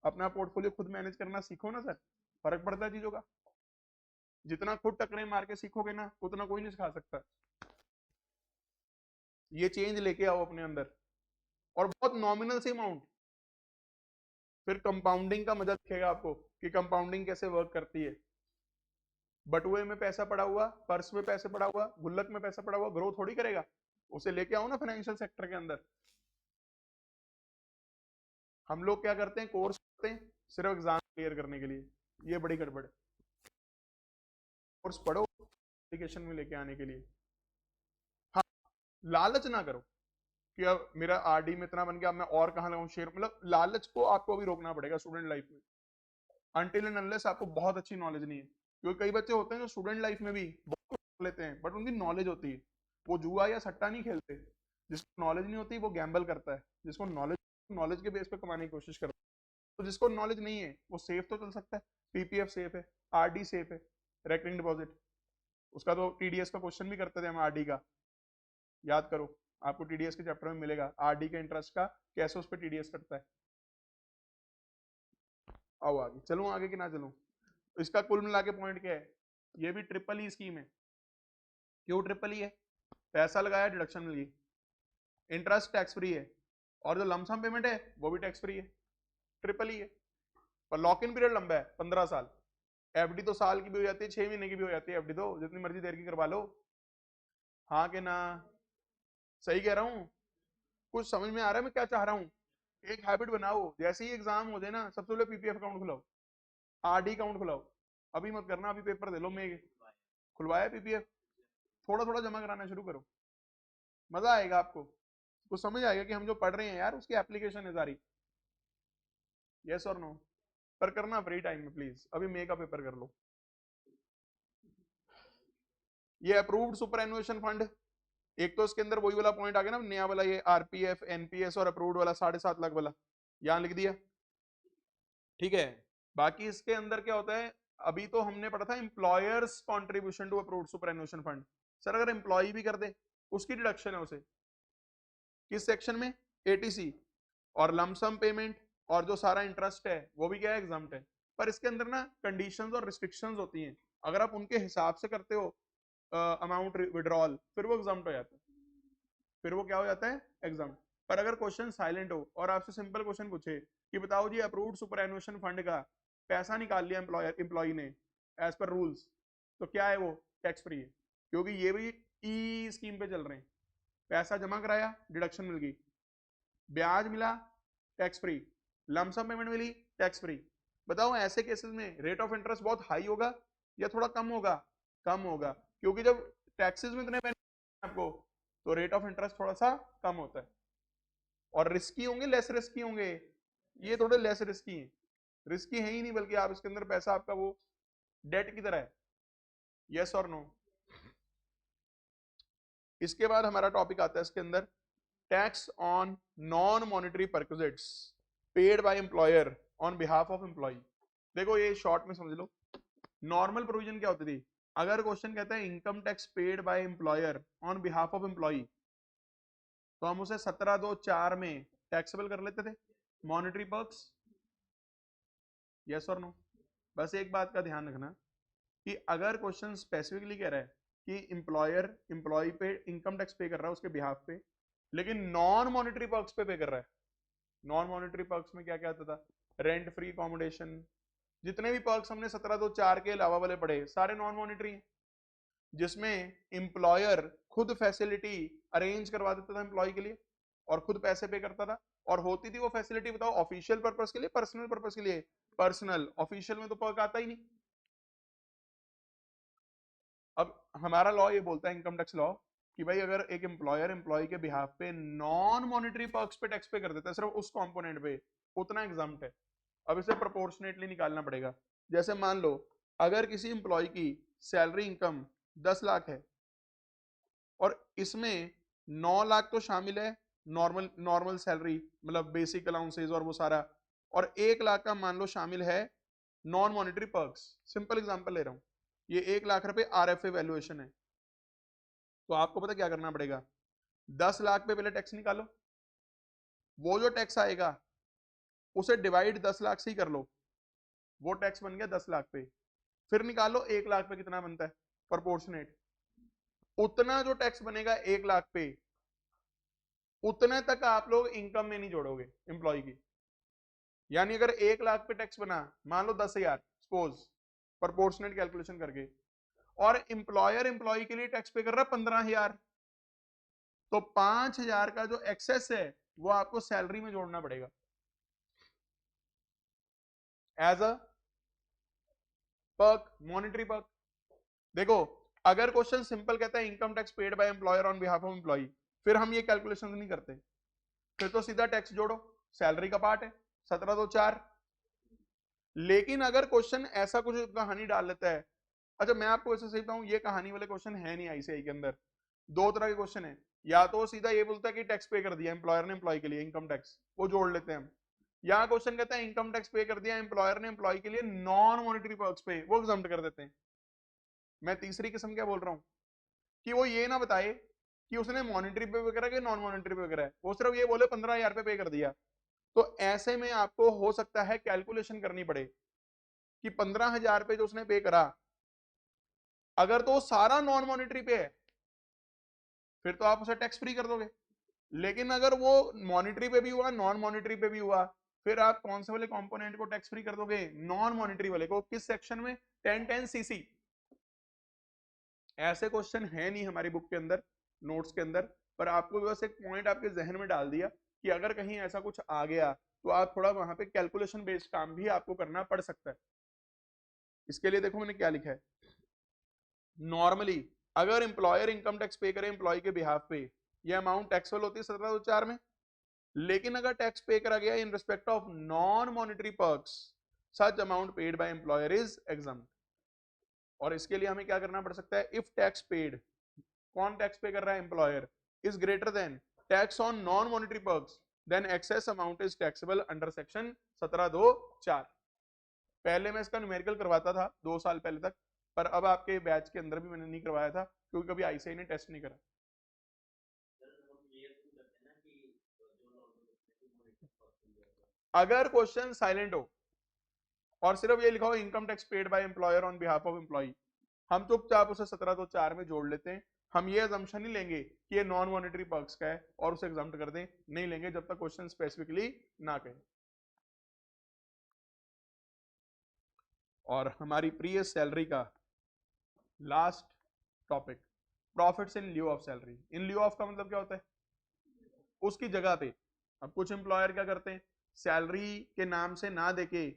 अपना पोर्टफोलियो खुद मैनेज करना सीखो ना सर, फर्क पड़ता है चीजों का। जितना खुद टकरे मार के सीखोगे ना, उतना कोई नहीं सिखा सकता। ये चेंज लेके आओ अपने अंदर, और बहुत नॉमिनल से अमाउंट। फिर कंपाउंडिंग का मजा दिखेगा आपको कि कंपाउंडिंग कैसे वर्क करती है। बटुए में पैसा पड़ा हुआ, पर्स में पैसे पड़ा हुआ, गुल्लक में पैसा पड़ा हुआ ग्रो थोड़ी करेगा। उसे लेके आओ ना फाइनेंशियल सेक्टर के अंदर। हम लोग क्या करते हैं, कोर्स करते हैं सिर्फ एग्जाम क्लियर करने के लिए। ये बड़ी गड़बड़ है। कोर्स पढ़ो एप्लीकेशन में लेके आने के लिए। हाँ, लालच ना करो कि अब मेरा आरडी में इतना बन गया, अब मैं और कहाँ लगाऊं शेयर। मतलब लालच को आपको अभी रोकना पड़ेगा स्टूडेंट लाइफ में, अनटिल एंड अनलेस आपको बहुत अच्छी नॉलेज नहीं है। क्योंकि कई बच्चे होते हैं जो स्टूडेंट लाइफ में भी बहुत कुछ कर लेते हैं, बट उनकी नॉलेज होती है। वो जुआ या सट्टा नहीं खेलते। जिसको नॉलेज नहीं होती वो गैम्बल करता है, जिसको नॉलेज, नॉलेज के बेस पे कमाने की कोशिश करता है। तो जिसको नॉलेज नहीं है वो सेफ तो चल सकता है, पीपीएफ सेफ है, आरडी सेफ है, रेकरिंग डिपॉजिट। उसका तो टीडीएस का क्वेश्चन भी करते थे हम आरडी का, याद करो, आपको टीडीएस के चैप्टर में मिलेगा आरडी के इंटरेस्ट का कैसे उस पर टीडीएस कटता है। आओ आगे चलूं, आगे कि ना चलूं। इसका कुल मिला के पॉइंट क्या है, ये भी ट्रिपल ई स्कीम है। क्यों ट्रिपल ई है? पैसा लगाया डिडक्शन मिल गई, इंटरेस्ट टैक्स फ्री है, और जो लमसम पेमेंट है वो भी टैक्स फ्री है। ट्रिपल ई है। पर लॉक इन पीरियड लंबा है 15 साल। एफडी तो साल की भी हो जाती है, 6 महीने की भी हो जाती है एफडी, तो जितनी मर्जी देर की करवा लो। हाँ कि ना? सही कह रहा हूँ? कुछ समझ में आ रहा है मैं क्या चाह रहा हूँ? एक हैबिट बनाओ, जैसे ही एग्जाम हो जाए ना सबसे पहले पीपीएफ अकाउंट खुलाओ, आरडी अकाउंट खुलाओ। अभी मत करना, अभी पेपर दे लो। मैं खुलवाया पीपीएफ, थोड़ा थोड़ा जमा कराना शुरू करो, मजा आएगा आपको। कुछ समझ आएगा कि हम जो पढ़ रहे हैं यार उसकी एप्लीकेशन है सारी। यस और नो? पर करना फ्री टाइम में प्लीज, अभी मे का पेपर कर लो। ये अप्रूव्ड सुपर एनुएशन फंड, एक तो इसके अंदर वही वाला पॉइंट आ गया ना नया वाला, ये आरपीएफ, एनपीएस और अप्रूव्ड वाला 7.5 लाख वाला, यहां लिख दिया। ठीक है, बाकी इसके अंदर क्या होता है, अभी तो हमने पढ़ा था employer's contribution to approved superannuation fund. Sir अगर एम्प्लॉय भी कर दे उसकी डिडक्शन है उसे, किस सेक्शन में? एटीसी। और लमसम पेमेंट और जो सारा इंटरेस्ट है वो भी क्या है, एग्जाम्प्ट है। पर इसके अंदर ना कंडीशंस और रिस्ट्रिक्शंस होती हैं, अगर आप उनके हिसाब से करते हो अमाउंट विड्रॉल, फिर वो एग्जाम्प्ट हो जाता है, फिर वो क्या हो जाता है, एग्जाम। पर अगर क्वेश्चन साइलेंट हो और आपसे सिंपल क्वेश्चन पूछे कि बताओ जी अप्रूव्ड सुपर एनुएशन फंड का पैसा निकाल लिया एम्प्लॉय ने एज पर रूल्स, तो क्या है वो, टैक्स फ्री है। क्योंकि ये भी ई स्कीम पे चल रहे हैं। पैसा जमा कराया, डिडक्शन मिल गई, ब्याज मिला, टैक्स फ्री, लमसम पेमेंट मिली, टैक्स फ्री। बताओ ऐसे केसेस में रेट ऑफ इंटरेस्ट बहुत हाई होगा या थोड़ा कम होगा? कम होगा, क्योंकि जब टैक्सेस में इतने आपको, तो रेट ऑफ इंटरेस्ट थोड़ा सा कम होता है। और रिस्की होंगे, लेस रिस्की होंगे? ये थोड़े लेस रिस्की हैं, रिस्की है ही नहीं, बल्कि आप इसके अंदर पैसा आपका वो डेट की तरह है। यस और नो? इसके बाद हमारा टॉपिक आता है इसके अंदर, tax on non monetary perquisites paid by employer on behalf of employ. देखो ये शॉर्ट में समझ लो, नॉर्मल प्रोविजन क्या होती थी, अगर क्वेश्चन कहता है income tax paid by employer on behalf of employ, तो हम उसे 17(2)(4) में टैक्सेबल कर लेते थे, मॉनिटरी पर्क्स। यस और नो? बस एक बात का ध्यान रखना कि अगर क्वेश्चन स्पेसिफिकली कह रहा है कि एम्प्लॉयर एम्प्लॉय पे इनकम टैक्स पे कर रहा है उसके बिहाफ पे, लेकिन नॉन मॉनिटरी पर्क्स पे कर रहा है। नॉन मॉनिटरी पर्क्स में क्या क्या आता था, रेंट फ्री अकोमोडेशन, जितने भी पर्क्स हमने 17(2)(4) के अलावा वाले पढ़े सारे नॉन मॉनिटरी हैं, जिसमें एम्प्लॉयर खुद फैसिलिटी अरेंज करवा देता था एम्प्लॉय के लिए और खुद पैसे पे करता था। और होती थी वो फैसिलिटी, बताओ ऑफिशियल पर्पस के लिए, पर्सनल पर्पस के लिए? पर्सनल। ऑफिशियल में तो पर्क आता ही नहीं। अब हमारा लॉ ये बोलता है, इनकम टैक्स लॉ, कि भाई अगर एक एम्प्लॉयर एम्प्लॉय के बिहाफ पे नॉन मॉनिटरी पर्क्स पे टैक्स पे कर देता है, सिर्फ उस कंपोनेंट पे, उतना एग्जाम्प्ट है। अब इसे प्रोपोर्शनेटली निकालना पड़ेगा। जैसे मान लो अगर किसी एम्प्लॉय की सैलरी इनकम 10 लाख है और इसमें 9 लाख तो शामिल है नॉर्मल नॉर्मल सैलरी, मतलब बेसिक अलाउंसेज और वो सारा, और 1 लाख का मान लो शामिल है non monetary perks. Simple example ले रहा हूं, ये 1 लाख रुपए आरएफए वैल्यूएशन है, तो आपको पता क्या करना पड़ेगा, 10 लाख पे पहले टैक्स निकालो, वो जो टैक्स आएगा उसे डिवाइड 10 लाख से ही कर लो, वो टैक्स बन गया 10 लाख पे, फिर निकालो 1 लाख पे कितना बनता है प्रोपोर्शनेट, उतना जो टैक्स बनेगा 1 लाख पे उतने तक आप लोग इनकम में नहीं जोड़ोगे एम्प्लॉय की। यानी अगर 1 लाख पे टैक्स बना, मान लो 10,000 सपोज प्रोपोर्शनेट कैलकुलेशन करके, और एम्प्लॉयर एम्प्लॉय के लिए टैक्स पे कर रहा है 15,000, तो 5,000 का जो एक्सेस है वो आपको सैलरी में जोड़ना पड़ेगा as a perk, monetary perk. देखो अगर क्वेश्चन सिंपल कहता है income tax paid by employer on behalf of employ, फिर हम ये कैलकुलेशन नहीं करते, फिर तो सीधा टैक्स जोड़ो, सैलरी का पार्ट है 17 तो 4। लेकिन अगर क्वेश्चन ऐसा कुछ कहानी डाल लेता है, अच्छा मैं आपको ऐसे सही बताऊं, ये कहानी वाले क्वेश्चन है नहीं आईसीआई के अंदर, दो तरह के क्वेश्चन है, या तो सीधा ये बोलता है कि टैक्स पे कर दिया एम्प्लॉयर ने एम्प्लॉय के लिए इनकम टैक्स, वो जोड़ लेते हैं हम, या क्वेश्चन कहता है इनकम टैक्स पे कर दिया एम्प्लॉयर ने एम्प्लॉय के लिए नॉन मॉनिटरी पर्क्स पे, वो एग्जम्प्ट कर देते हैं। मैं तीसरी किस्म क्या बोल रहा हूँ कि वो ये ना बताए कि उसने मॉनिटरी पे वगैरह के नॉन मॉनिटरी पे वगैरह, वो सिर्फ ये बोले 15,000 पे कर दिया, तो ऐसे में आपको हो सकता है कैलकुलेशन करनी पड़े कि 15,000 पे जो उसने पे करा, अगर तो सारा नॉन मॉनिटरी पे है फिर तो आप उसे टैक्स फ्री कर दोगे, लेकिन अगर वो मॉनिटरी पे भी हुआ नॉन मॉनिटरी पे भी हुआ, फिर आप कौन से वाले कंपोनेंट को टैक्स फ्री कर दोगे, नॉन मॉनिटरी वाले को। किस सेक्शन में, 1010 CC। ऐसे क्वेश्चन है नहीं हमारी बुक के अंदर, नोट्स के अंदर, पर आपको बस एक पॉइंट आपके जहन में डाल दिया कि अगर कहीं ऐसा कुछ आ गया तो आप थोड़ा वहां पे कैलकुलेशन बेस्ड काम भी आपको करना पड़ सकता है। इसके लिए देखो मैंने क्या लिखा है, नॉर्मली अगर एम्प्लॉयर इनकम टैक्स पे करे एम्प्लॉय के बिहाफ पे, ये अमाउंट टैक्सेबल होती है 17,4 में, लेकिन अगर टैक्स पे करा गया in respect of non monetary perks, such amount paid by employer is exempt. और इसके लिए हमें क्या करना पड़ सकता है, इफ टैक्स पेड, कौन टैक्स पे कर रहा है, employer, is greater than tax on non monetary perks, then excess amount is taxable under section 17(2)(4। पहले मैं इसका न्यूमेरिकल करवाता था 2 साल पहले तक, पर अब आपके बैच के अंदर भी मैंने नहीं करवाया था क्योंकि कभी आईसीआई ने टेस्ट नहीं करा। अगर क्वेश्चन साइलेंट हो और सिर्फ ये लिखा हो income tax paid by employer on behalf of employ, हम चुपचाप उसे 17(2)(4 में जोड़ लेते हैं, हम ये अजम्पशन नहीं लेंगे कि ये नॉन मॉनिटरी पर्क्स का है और उसे एग्जम्प्ट कर दें, नहीं लेंगे जब तक क्वेश्चन स्पेसिफिकली ना कहे। और हमारी प्रीवियस सैलरी का last topic, profits in lieu of salary. In lieu of का मतलब क्या होता है, उसकी जगह पे। अब कुछ एम्प्लॉयर क्या करते हैं, सैलरी के नाम से ना देके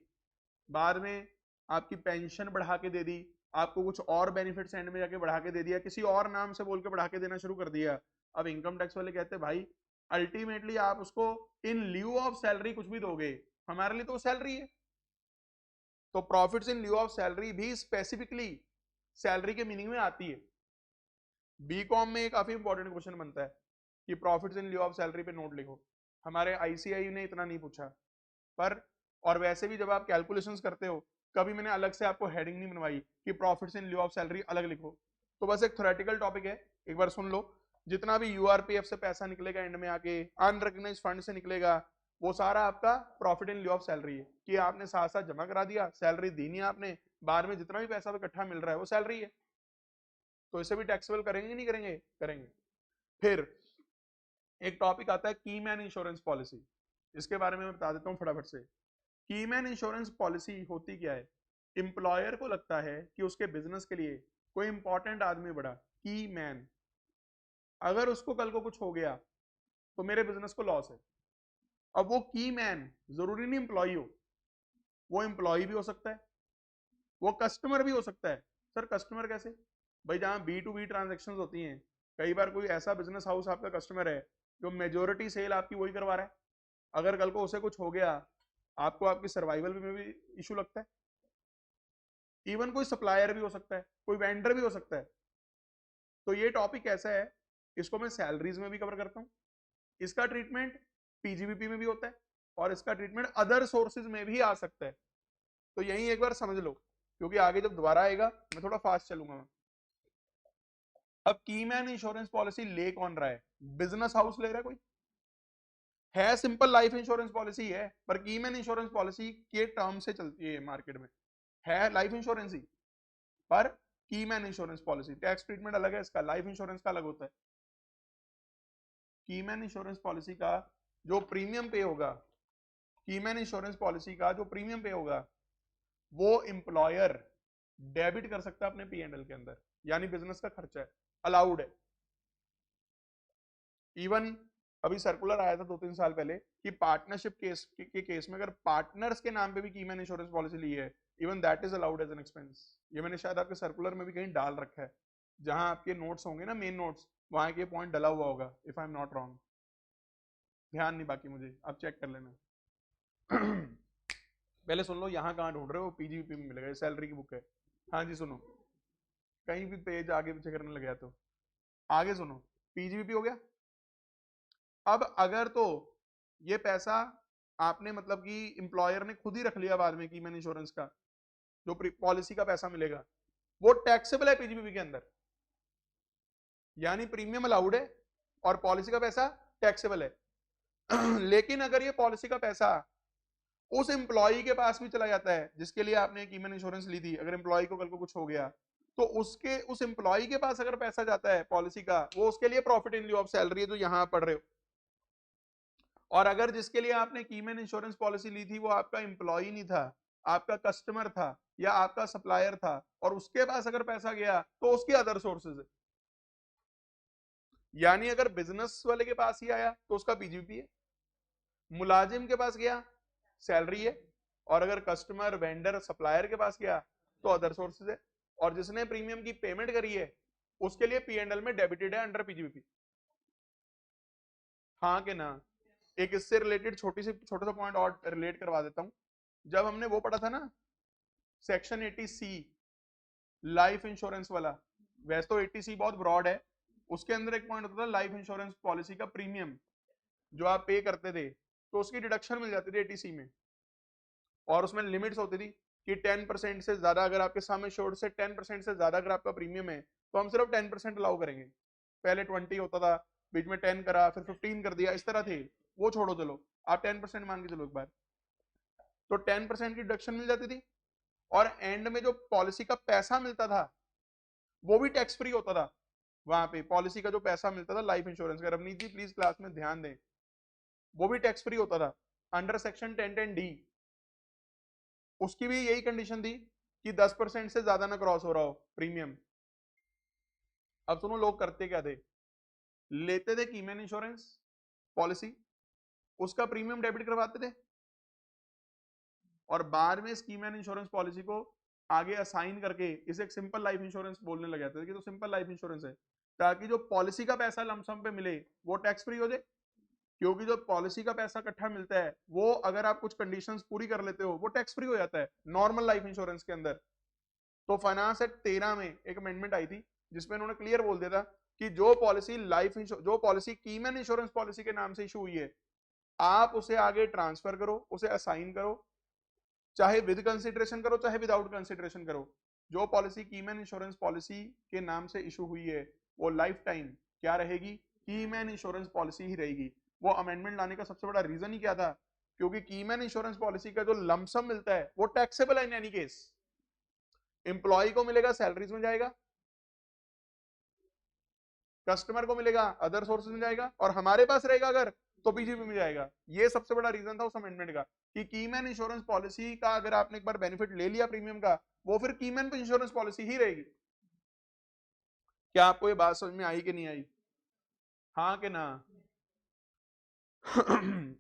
बाद में आपकी पेंशन बढ़ा के दे दी, आपको कुछ और बेनिफिट्स एंड में जाके बढ़ा के दे दिया, किसी और नाम से बोल के बढ़ा के देना शुरू कर दिया। अब इनकम टैक्स वाले कहते हैं भाई अल्टीमेटली आप उसको इन ल्यू ऑफ सैलरी कुछ भी दोगे, हमारे लिए तो सैलरी है। तो profits in lieu of salary भी स्पेसिफिकली सैलरी के मीनिंग में आती है। बीकॉम में काफी इंपॉर्टेंट क्वेश्चन बनता है कि profits in lieu of salary पे नोट लिखो, हमारे आईसीआई ने इतना नहीं पूछा, पर और वैसे भी जब आप कैलकुलेशंस करते हो कभी मैंने अलग से आपको हेडिंग नहीं बनवाई कि profits in lieu of salary अलग लिखो, तो बस एक थ्योरेटिकल टॉपिक है, एक बार सुन लो। जितना भी यूआरपीएफ से पैसा निकलेगा एंड में आके, अनरिकग्नाइज्ड फंड से निकलेगा, वो सारा आपका profit in lieu of salary है कि आपने साथ साथ जमा करा दिया, सैलरी दी नहीं आपने, बाद में जितना भी पैसा इकट्ठा मिल रहा है वो सैलरी है, तो इसे भी टैक्सेबल करेंगे नहीं करेंगे, करेंगे। फिर एक टॉपिक आता है की मैन इंश्योरेंस पॉलिसी, इसके बारे में मैं बता देता हूँ फटाफट से। की मैन इंश्योरेंस पॉलिसी होती क्या है, एम्प्लॉयर को लगता है कि उसके बिजनेस के लिए कोई इंपॉर्टेंट आदमी बड़ा की मैन, अगर उसको कल को कुछ हो गया तो मेरे बिजनेस को लॉस है। अब वो की मैन जरूरी नहीं एम्प्लॉय हो, वो एम्प्लॉय भी हो सकता है, वो कस्टमर भी हो सकता है। सर कस्टमर कैसे, भाई जहां B2B ट्रांजेक्शन होती हैं, कई बार कोई ऐसा बिजनेस हाउस आपका कस्टमर है जो मेजोरिटी सेल आपकी वही करवा रहा है, अगर कल को उसे कुछ हो गया आपको आपकी सर्वाइवल में भी इशू लगता है। इवन कोई सप्लायर भी हो सकता है, कोई वेंडर भी हो सकता है। तो ये टॉपिक ऐसा है, इसको मैं सैलरीज में भी कवर करता हूँ, इसका ट्रीटमेंट पीजीबीपी में भी होता है और इसका ट्रीटमेंट अदर सोर्सेज में भी आ सकता है। तो यही एक बार समझ लो क्योंकि आगे जब दोबारा आएगा मैं थोड़ा फास्ट चलूंगा। अब कीमैन इंश्योरेंस पॉलिसी ले कौन रहा है? बिजनेस हाउस ले रहा है कोई? है सिंपल लाइफ इंश्योरेंस पॉलिसी है, पर कीमैन इंश्योरेंस पॉलिसी के टर्म से चलती है मार्केट में, है लाइफ इंश्योरेंस ही, पर keyman insurance policy tax treatment अलग है इसका, लाइफ इंश्योरेंस का अलग होता है। कीमैन इंश्योरेंस पॉलिसी का जो प्रीमियम पे होगा, कीमैन इंश्योरेंस पॉलिसी का जो प्रीमियम पे होगा वो एम्प्लॉयर डेबिट कर सकता है अपने P&L के अंदर, यानी बिजनेस का खर्चा है, अलाउड है। इवन अभी सर्कुलर आया था 2-3 साल पहले कि पार्टनरशिप केस के केस में अगर पार्टनर्स के नाम पे भी कीमैन इंश्योरेंस पॉलिसी ली है, even that is allowed as an expense. ये मैंने शायद आपके सर्कुलर में भी कहीं डाल रखा है, जहां आपके नोट्स होंगे ना, मेन नोट्स, वहां के पॉइंट डला हुआ होगा, if I am not wrong. ध्यान नहीं बाकी मुझे, आप चेक कर लेना। पहले सुन लो, यहाँ कहाँ ढूंढ रहे हो? पीजीपी में मिलेगा, सैलरी की बुक है। हाँ जी सुनो, कहीं भी पेज आगे पीछे करने लग गया तो आगे सुनो। पीजीबीपी हो गया। अब अगर तो ये पैसा आपने मतलब कि एम्प्लॉयर ने खुद ही रख लिया बाद में कीमैन इंश्योरेंस का, जो पॉलिसी का पैसा मिलेगा वो टैक्सेबल है पीजीबीपी के अंदर, यानी प्रीमियम अलाउड है और पॉलिसी का पैसा टैक्सेबल है। लेकिन अगर ये पॉलिसी का पैसा उस एम्प्लॉय के पास भी चला जाता है जिसके लिए आपने कीमैन इंश्योरेंस ली थी, अगर एम्प्लॉय को कल को कुछ हो गया तो उसके उस एम्प्लॉय के पास अगर पैसा जाता है पॉलिसी का, वो उसके लिए प्रॉफिट इन लिeu ऑफ सैलरी है जो यहां पढ़ रहे हो। और अगर जिसके लिए आपने कीमैन इंश्योरेंस पॉलिसी ली थी वो आपका एम्प्लॉय नहीं था, आपका कस्टमर था या आपका सप्लायर था, और उसके पास अगर पैसा गया तो उसके अदर सोर्सेज है, यानी अगर बिजनेस वाले के पास ही आया तो उसका पीजीपी है, मुलाजिम के पास गया सैलरी है, और अगर कस्टमर वेंडर सप्लायर के पास गया तो अदर सोर्सेज है, और जिसने प्रीमियम की पेमेंट करी है उसके लिए P&L में डेबिटेड है अंडर पीजीबीपी। हाँ कि ना? एक इससे रिलेटेड छोटा सा पॉइंट और रिलेट करवा देता हूं। जब हमने वो पढ़ा था ना सेक्शन 80C लाइफ इंश्योरेंस वाला, वैसे तो 80C बहुत ब्रॉड है, उसके अंदर एक पॉइंट होता था लाइफ इंश्योरेंस पॉलिसी का प्रीमियम जो आप पे करते थे तो उसकी डिडक्शन मिल जाती थी 80C में, और उसमें लिमिट्स होती थी कि 10% से ज्यादा अगर आपके सामने शोर्ट से 10% से ज्यादा अगर आपका प्रीमियम है तो हम सिर्फ 10% अलाउ करेंगे। पहले 20 होता था, बीच में 10 करा, फिर 15 कर दिया, इस तरह थे। वो छोड़ो, चलो आप 10% मान के चलो एक बार, तो 10% की डिडक्शन मिल जाती थी, और एंड में जो पॉलिसी का पैसा मिलता था वो भी टैक्स फ्री होता था। वहां पे पॉलिसी का जो पैसा मिलता था लाइफ इंश्योरेंस का, रवनीत जी प्लीज क्लास में ध्यान दें, वो भी टैक्स फ्री होता था अंडर सेक्शन 1010D। उसकी भी यही कंडीशन थी कि 10% से ज्यादा ना क्रॉस हो रहा हो प्रीमियम। अब सुनो लोग करते क्या थे, लेते थे कीमैन इंश्योरेंस पॉलिसी, उसका प्रीमियम डेबिट करवाते थे, और बाद में कीमैन इंश्योरेंस पॉलिसी को आगे असाइन करके इसे एक सिंपल लाइफ इंश्योरेंस बोलने लग जाते थे कि तो सिंपल लाइफ इंश्योरेंस है, ताकि जो पॉलिसी का पैसा लमसम पे मिले वो टैक्स फ्री हो जाए। क्योंकि जो पॉलिसी का पैसा इकट्ठा मिलता है वो अगर आप कुछ कंडीशंस पूरी कर लेते हो वो टैक्स फ्री हो जाता है नॉर्मल लाइफ इंश्योरेंस के अंदर। तो फाइनेंस एक्ट 13 में एक अमेंडमेंट आई थी जिसमें उन्होंने क्लियर बोल दिया था कि जो पॉलिसी कीमैन इंश्योरेंस पॉलिसी के नाम से इशू हुई है, आप उसे आगे ट्रांसफर करो, उसे असाइन करो, चाहे विद कंसिडरेशन करो चाहे विदाउट कंसिडरेशन करो। जो पॉलिसी कीमैन इंश्योरेंस पॉलिसी के नाम से इशू हुई है वो लाइफ टाइम क्या रहेगी? कीमैन इंश्योरेंस पॉलिसी ही रहेगी। वो अमेंडमेंट लाने का सबसे बड़ा रीजन ही क्या था? क्योंकि कीमैन इंश्योरेंस पॉलिसी का जो लमसम मिलता है वो टैक्सेबल है इन एनी केस, एम्प्लॉय को मिलेगा सैलरीज में जाएगा, कस्टमर को मिलेगा अदर सोर्सेज में जाएगा, और हमारे पास रहेगा अगर तो पीजीपी में जाएगा। ये सबसे बड़ा रीजन था उस अमेंडमेंट का कि कीमैन इंश्योरेंस पॉलिसी का अगर आपने एक बार बेनिफिट ले लिया प्रीमियम का, वो फिर कीमैन इंश्योरेंस पॉलिसी ही रहेगी। क्या आपको ये बात समझ में आई कि नहीं आई? हाँ कि ना?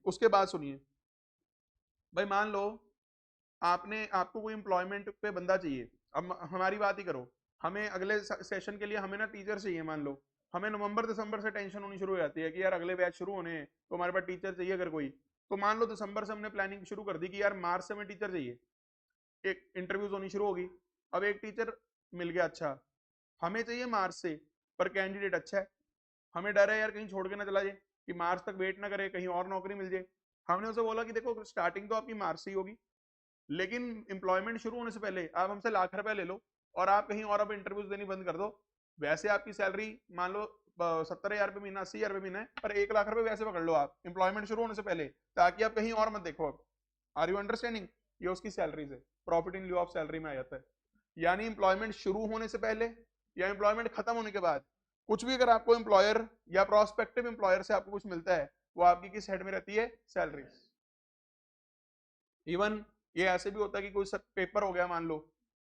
उसके बाद सुनिए भाई, मान लो आपको कोई एम्प्लॉयमेंट पे बंदा चाहिए। अब हमारी बात ही करो, हमें अगले सेशन के लिए हमें ना टीचर चाहिए। मान लो हमें नवंबर दिसंबर से टेंशन होनी शुरू हो जाती है कि यार अगले बैच शुरू होने हैं तो हमारे पास टीचर चाहिए अगर कोई। तो मान लो दिसंबर से हमने प्लानिंग शुरू कर दी कि यार मार्च से हमें टीचर चाहिए, एक इंटरव्यूज होनी शुरू होगी। अब एक टीचर मिल गया, अच्छा हमें चाहिए मार्च से, पर कैंडिडेट अच्छा है, हमें डर है यार कहीं छोड़ के ना चला जाए, कि मार्च तक वेट ना करे कहीं और नौकरी मिल जाए। हमने उसे बोला कि देखो स्टार्टिंग तो आपकी मार्च से ही होगी, लेकिन एम्प्लॉयमेंट शुरू होने से पहले आप हमसे लाख रुपए ले लो और आप कहीं और अब इंटरव्यूज देनी बंद कर दो, वैसे आपकी सैलरी मान लो 70,000 रुपये महीना, 80,000 रुपये महीना है, पर 1 लाख रुपए वैसे पकड़ लो आप एम्प्लॉयमेंट शुरू होने से पहले, ताकि आप कहीं और मत देखो। अब आर यू अंडरस्टैंडिंग? ये उसकी सैलरी से प्रॉफिट इन लिeu ऑफ सैलरी में आ जाता है। यानी एम्प्लॉयमेंट शुरू होने से पहले या एम्प्लॉयमेंट खत्म होने के बाद कुछ भी अगर आपको एम्प्लॉयर या प्रोस्पेक्टिव एम्प्लॉयर से आपको कुछ मिलता है, वो आपकी किस हेड में रहती है? सैलरी। इवन ये ऐसे भी होता है कि कोई पेपर हो गया मान लो,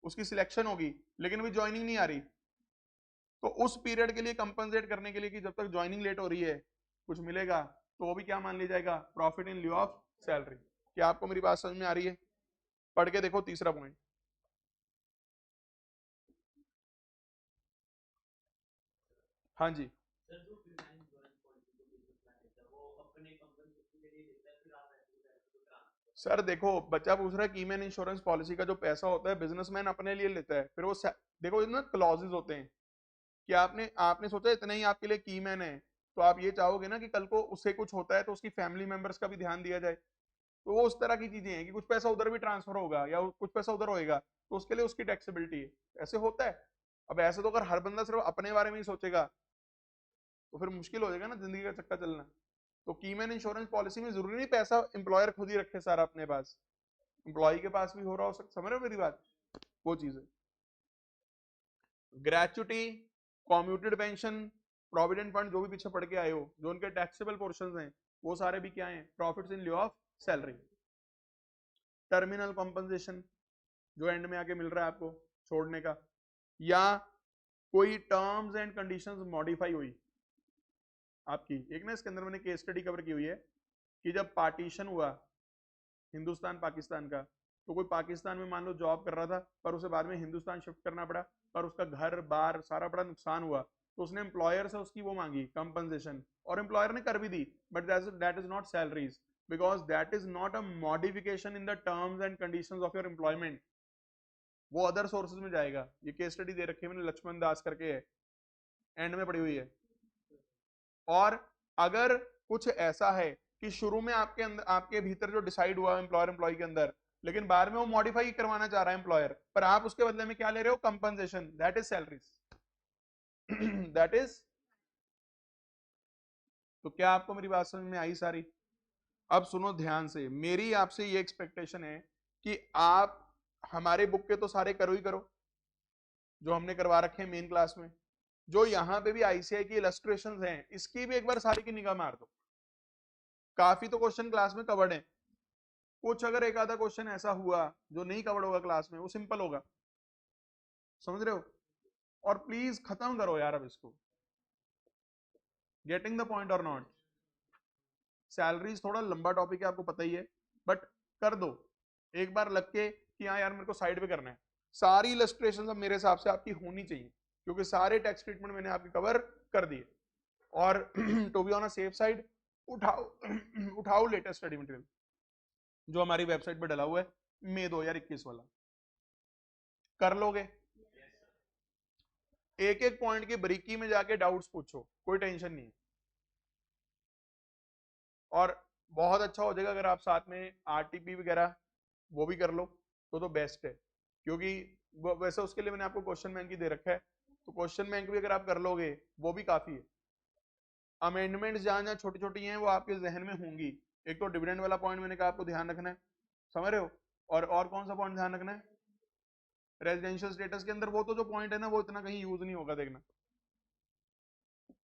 उसकी सिलेक्शन होगी लेकिन अभी ज्वाइनिंग नहीं आ रही, तो उस पीरियड के लिए कंपनसेट करने के लिए कि जब तक ज्वाइनिंग लेट हो रही है कुछ मिलेगा, तो वो भी क्या मान लिया जाएगा? Profit in लिeu of salary. क्या आपको मेरी बात समझ में आ रही है? पढ़ के देखो तीसरा पॉइंट। हाँ जी सर, देखो बच्चा पूछ रहा है कीमैन इंश्योरेंस पॉलिसी का जो पैसा होता है बिजनेसमैन अपने लिए लेता है, फिर वो देखो इसमें क्लॉजेज होते हैं कि आपने आपने सोचा इतना ही आपके लिए कीमैन है, तो आप ये चाहोगे ना कि कल को उससे कुछ होता है तो उसकी फैमिली मेंबर्स का भी ध्यान दिया जाए। तो वो उस तरह की चीजें हैं कि कुछ पैसा उधर भी ट्रांसफर होगा या कुछ पैसा उधर होएगा, तो उसके लिए उसकी टैक्सेबिलिटी है। ऐसे होता है। अब ऐसे तो अगर हर बंदा सिर्फ अपने बारे में ही सोचेगा तो फिर मुश्किल हो जाएगा ना जिंदगी का चक्का चलना। तो कीमैन इंश्योरेंस पॉलिसी में जरूरी नहीं पैसा एम्प्लॉयर खुद ही रखे सारा अपने पास, एम्प्लॉय के पास भी हो रहा हो सकता। समझ रहे हो मेरी बात? वो चीज है। Gratuity, commuted pension, provident fund जो भी पीछे पढ़ के आए हो, जो उनके टैक्सेबल पोर्शंस हैं, वो सारे भी क्या हैं? Profits in लिeu of salary. Terminal compensation, जो एंड में आके मिल रहा है आपको छोड़ने का, या कोई टर्म्स एंड कंडीशंस मॉडिफाई हुई आपकी। एक ना इसके अंदर मैंने केस स्टडी कवर की हुई है कि जब पार्टीशन हुआ हिंदुस्तान पाकिस्तान का, तो कोई पाकिस्तान में मान लो जॉब कर रहा था पर उसे बाद में हिंदुस्तान शिफ्ट करना पड़ा, पर उसका घर बार सारा बड़ा नुकसान हुआ, तो उसने एम्प्लॉयर से उसकी वो मांगी कंपनसेशन, और एम्प्लॉयर ने कर भी दी, but that is not salaries, because that is not a modification in the terms and conditions of your employment. वो अदर सोर्सेज में जाएगा। ये केस स्टडी दे रखी है मैंने, लक्ष्मण दास करके है, एंड में पड़ी हुई है। और अगर कुछ ऐसा है कि शुरू में आपके अंदर आपके भीतर जो डिसाइड हुआ एम्प्लॉयर एम्प्लॉय के अंदर, लेकिन बाद में वो मॉडिफाई करवाना चाह रहा है एम्प्लॉयर, पर आप उसके बदले में क्या ले रहे हो? Compensation, that is salaries. That is. तो क्या आपको मेरी बात समझ में आई सारी? अब सुनो ध्यान से, मेरी आपसे ये एक्सपेक्टेशन है कि आप हमारे बुक के तो सारे करो ही करो जो हमने करवा रखे हैं मेन क्लास में, जो यहाँ पे भी आईसीआई की इलस्ट्रेशंस हैं इसकी भी एक बार सारी की निगाह मार दो। काफी तो क्वेश्चन क्लास में कवर्ड है, कुछ अगर एक आधा क्वेश्चन ऐसा हुआ जो नहीं कवर्ड होगा क्लास में, वो सिंपल होगा। समझ रहे हो? और प्लीज खत्म करो यार अब इसको। गेटिंग द पॉइंट और नॉट? सैलरीज थोड़ा लंबा टॉपिक है, आपको पता ही है, बट कर दो एक बार लग के कि हाँ यार मेरे को साइड पे करना है। सारी इलस्ट्रेशन अब मेरे हिसाब से आपकी होनी चाहिए, क्योंकि सारे टैक्स ट्रीटमेंट मैंने आपके कवर कर दिए। और to be on a safe side, उठाओ उठाओ लेटेस्ट स्टडी मटेरियल जो हमारी वेबसाइट पे डला हुआ है, मई 2021 वाला। कर लोगे? एक एक पॉइंट की बारीकी में जाके डाउट्स पूछो, कोई टेंशन नहीं है। और बहुत अच्छा हो जाएगा अगर आप साथ में आरटीपी वगैरह वो भी कर लो, तो बेस्ट है, क्योंकि वैसे उसके लिए मैंने आपको क्वेश्चन बैंक ही दे रखा है, तो क्वेश्चन बैंक भी अगर आप कर लोगे वो भी काफी है। अमेंडमेंट्स जहां जहां छोटी छोटी हैं वो आपके जहन में होंगी। एक तो डिविडेंड वाला पॉइंट मैंने कहा आपको ध्यान रखना है, समझ रहे हो? और कौन सा पॉइंट ध्यान रखना है? रेजिडेंशियल स्टेटस के अंदर वो तो जो पॉइंट है ना वो इतना कहीं यूज नहीं होगा, देखना।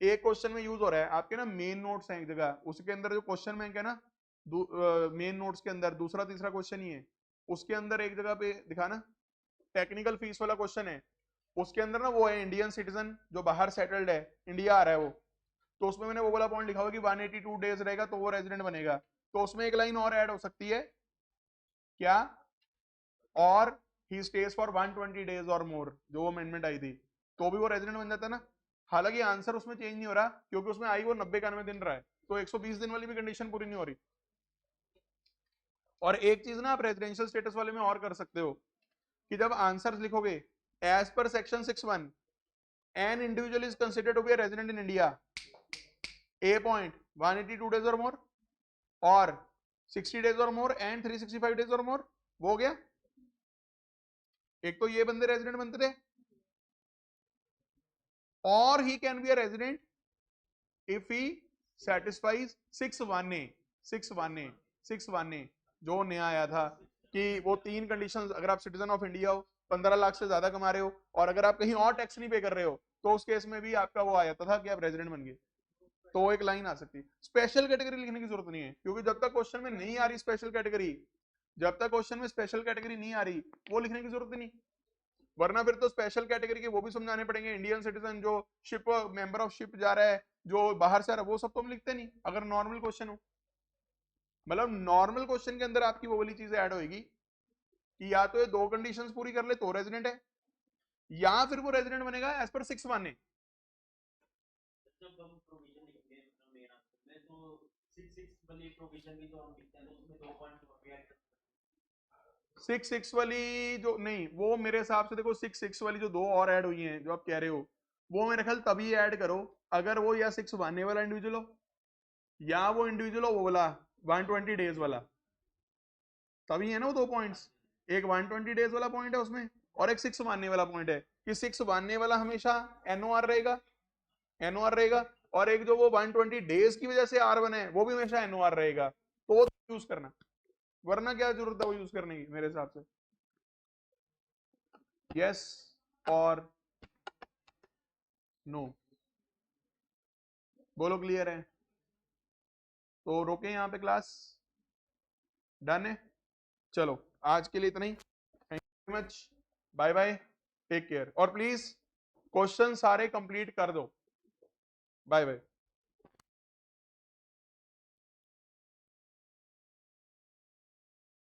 एक क्वेश्चन में यूज हो रहा है आपके ना मेन नोट्स हैं एक जगह, उसके अंदर जो क्वेश्चन बैंक है ना मेन नोट्स के अंदर दूसरा तीसरा क्वेश्चन ही है, उसके अंदर एक जगह पे दिखाना टेक्निकल फीस वाला क्वेश्चन है, उसके अंदर ना वो है इंडियन सिटीजन जो बाहर सेटल्ड है, इंडिया आ रहा है वो, तो उसमें मैंने वो वाला पॉइंट लिखा हुआ कि 182 डेज रहेगा तो वो रेजिडेंट बनेगा। तो उसमें एक लाइन और ऐड हो सकती है, क्या? और ही स्टेज फॉर 120 डेज और मोर, जो अमेंडमेंट आई थी, तो भी वो रेजिडेंट बन जाता है ना। हालांकि आंसर उसमें चेंज नहीं हो रहा क्योंकि उसमें आई वो 90-91 दिन रहा है, तो 120 दिन वाली भी कंडीशन पूरी नहीं हो रही। और एक चीज ना आप रेजिडेंशियल स्टेटस वाले में और कर सकते हो कि जब आंसर लिखोगे एज पर section 6(1) an individual is considered to be a resident in India, a point 182 days और मोर, और 60 डेज और मोर एंड 365 डेज और मोर, वो हो गया। एक तो ये बंदे रेजिडेंट बनते थे, और he can be a resident if he satisfies 6(1)(a) जो नया आया था कि वो 3 कंडीशंस, अगर आप सिटीजन ऑफ इंडिया हो, 15 लाख से ज्यादा कमा रहे हो, और अगर आप कहीं और टैक्स नहीं पे कर रहे हो, तो उस केस में भी आपका वो आ जाता था कि आप रेजिडेंट बन गए। तो एक लाइन आ सकती है। स्पेशल कैटेगरी लिखने की जरूरत नहीं है, क्योंकि जब तक क्वेश्चन में नहीं आ रही स्पेशल कैटेगरी, जब तक क्वेश्चन में स्पेशल कैटेगरी नहीं आ रही, वो लिखने की जरूरत नहीं। वरना फिर तो स्पेशल कैटेगरी के वो भी समझाने पड़ेंगे। इंडियन सिटीजन जो शिप मेंबर ऑफ शिप जा रहा है, जो बाहर से आ रहा है, वो सब तो हम लिखते नहीं अगर नॉर्मल क्वेश्चन हो। मतलब नॉर्मल क्वेश्चन के अंदर आपकी वो वाली चीजें ऐड होगी कि या तो ये 2 कंडीशंस पूरी कर ले तो रेजिडेंट है, या फिर वो रेजिडेंट बनेगा as per 6(1)(a)। Six six वाली जो नहीं, वो मेरे हिसाब से देखो 6(6) वाली जो 2 और ऐड हुई हैं जो आप कह रहे हो, वो मेरे ख्याल तभी ऐड करो अगर वो या 6(1)(a) वाला इंडिविजुअल हो, या वो इंडिविजुअल हो वो वाला 120 डेज वाला। तभी है ना वो 2 पॉइंट्स, एक 120 डेज वाला पॉइंट है उसमें, और एक 6(1)(a) वाला पॉइंट है कि 6(1)(a) वाला हमेशा एनओआर रहेगा, एनओआर रहेगा, और एक जो वो 120 डेज की वजह से आर बना है वो भी हमेशा एनओआर रहेगा, तो यूज करना। वरना क्या जरूरत है वो यूज करने की मेरे हिसाब से। यस और नो, बोलो क्लियर है तो रोके यहाँ पे क्लास। डन है, चलो आज के लिए इतना ही। Thank you much, bye bye, take care, और प्लीज क्वेश्चन सारे कंप्लीट कर दो। Bye bye.